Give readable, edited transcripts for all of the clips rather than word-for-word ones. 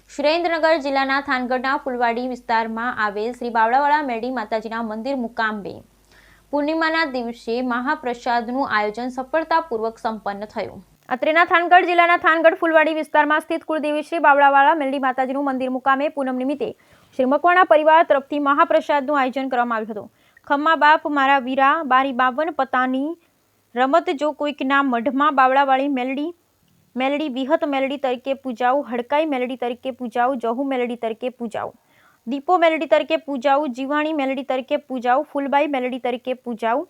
સુરેન્દ્રનગર જિલ્લાના થાનગઢના ફૂલવાડી વિસ્તારમાં આવેલ શ્રી બાવળાવાળા મેરડી માતાજીના મંદિર મુકામે પૂર્ણિમાના દિવસે મહાપ્રસાદનું આયોજન સફળતાપૂર્વક સંપન્ન થયું। અત્રેના થાનગઢ જિલ્લાના થાનગઢ ફૂલવાડી વિસ્તારમાં સ્થિત કુળદેવી શ્રી બાવળાવાળા મેરડી માતાજીનું મંદિર મુકામે પૂનમ નિમિત્તે શ્રી મકવાણા પરિવાર તરફથી મહાપ્રસાદનું આયોજન કરવામાં આવ્યું હતું। ખમ્મા બાપ મારા વીરા બારી 52 પતાની રમત જો કોઈકના મઢમાં બાવળાવાળી મેલડી વિહત મેલડી તરીકે પૂજાવું, હડકાઈ મેલડી તરીકે પૂજાવું, જહુ મેલડી તરીકે પૂજાવું, દીપો મેલડી તરીકે પૂજાવું, જીવાણી મેલડી તરીકે પૂજાવું, ફૂલબાઈ મેલડી તરીકે પૂજાવું।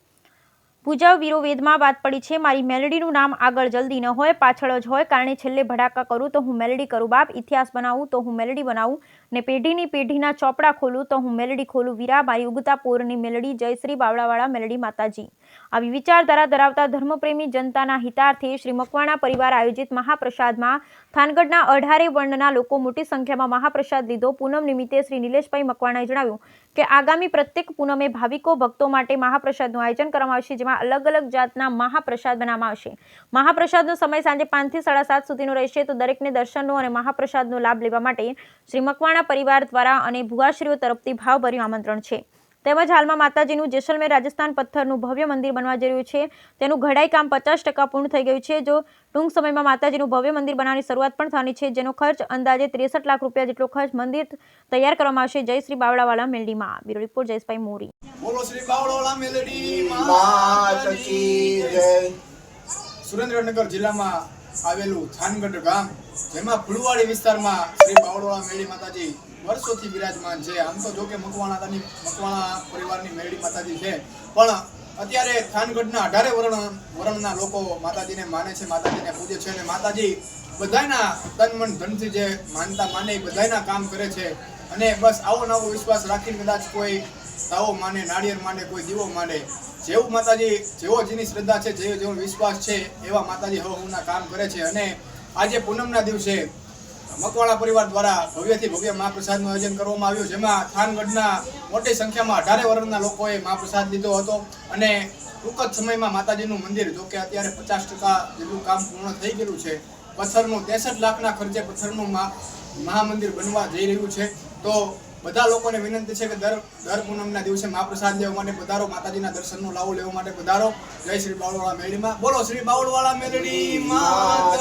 વીરો વેદમાં વાત પડી છે, મારી મેલડીનું નામ આગળ જલ્દી ન હોય પાછળ જ હોય, કારણે છેલ્લે ભડાકા કરું તો હું મેલડી કરું બાપ, ઇતિહાસ બનાવું તો હું મેલડી બનાવું, ને પેઢીની પેઢીના ચોપડા ખોલું તો હું મેલડી ખોલું। વીરા મારી ઉગતા પોરની મેલડી, જય શ્રી બાવળાવાળા મેલડી માતાજી। આવી વિચારધારા ધરાવતા ધર્મપ્રેમી જનતાના હિતાર્થે શ્રી મકવાણા પરિવાર આયોજિત મહાપ્રસાદમાં થાનગઢના 18 વર્ણના લોકો મોટી સંખ્યામાં મહાપ્રસાદ લીધો। પૂનમ નિમિત્તે શ્રી નિલેશભાઈ મકવાણાએ જણાવ્યું કે આગામી પ્રત્યેક પૂનમે ભાવિકો ભક્તો માટે મહાપ્રસાદનું આયોજન કરવામાં આવશે, જેમાં અલગ અલગ જાતના મહાપ્રસાદ બનાવવામાં આવશે। મહાપ્રસાદનો સમય સાંજે 5 થી 7:30 સુધીનો રહેશે, તો દરેકને દર્શનનો અને મહાપ્રસાદનો લાભ લેવા માટે શ્રી મકવાણા પરિવાર દ્વારા અને ભુવાશ્રીઓ તરફથી ભાવભર્યું આમંત્રણ છે। તેમજ હાલમાં માતાજીનું જેસલમેર રાજસ્થાન પથ્થરનું ભવ્ય મંદિર બનવા જઈ રહ્યું છે, તેનું ઘડાઈ કામ 50% પૂર્ણ થઈ ગયું છે। જો ટૂંક સમયમાં માતાજીનું ભવ્ય મંદિર બનાવવાની શરૂઆત પણ થવાની છે, જેનો ખર્ચ અંદાજે 63 લાખ રૂપિયા જેટલો ખર્ચ મંદિર તૈયાર કરવામાં આવશે। જય શ્રી બાવળાવાળા મેલડીમાં। બ્યુરો રિપોર્ટ જયેશભાઈ મોરી। બોલો શ્રી બાવળાવાળા મેલડી માતા કી જય। સુરેન્દ્રનગર જિલ્લામાં આવેલું થાનગઢ ગામ, જેમાં ફૂલવાડી વિસ્તારમાં શ્રી બાવળાવાળા મેલડી માતાજી વર્ષોથી વિરાજમાન છે। આમ તો જો કે મકવાણા પરિવારની મેલડી માતાજી છે, પણ અત્યારે થાનગઢના 18 વર્ણના લોકો માતાજીને માને છે, માતાજીને પૂજે છે, અને માતાજી બધાના તન મન ધનથી જે માનતા માને એ બધાના કામ કરે છે। અને બસ આવો નવો વિશ્વાસ રાખીને કદાચ કોઈ તાવો માને, નાળિયેર માને, કોઈ દીવો માને, જેવું માતાજી જેવો જેની શ્રદ્ધા છે, જેવો વિશ્વાસ છે, એવા માતાજી હવના કામ કરે છે। અને આજે પૂનમના દિવસે મકવાણા પરિવાર દ્વારા ભવ્યથી ભવ્ય મહાપ્રસાદનું આયોજન કરવામાં આવ્યું, જેમાં થાનગઢના મોટી સંખ્યામાં 18 વર્ણના લોકોએ મહાપ્રસાદ લીધો હતો। અને ટૂંક જ સમયમાં માતાજીનું મંદિર, જો કે અત્યારે 50% જેટલું કામ પૂર્ણ થઈ ગયેલું છે, પથ્થરનું 63 લાખના ખર્ચે પથ્થરનું મહામંદિર બનવા જઈ રહ્યું છે। તો બધા લોકોને વિનંતી છે કે દર પૂનમના દિવસે મહાપ્રસાદ લેવા માટે પધારો, માતાજીના દર્શનનો લાવો લેવા માટે પધારો। જય શ્રી બાવળાવાળા મેલડીમાં। બોલો શ્રી બાવળાવાળા મેલડી માં।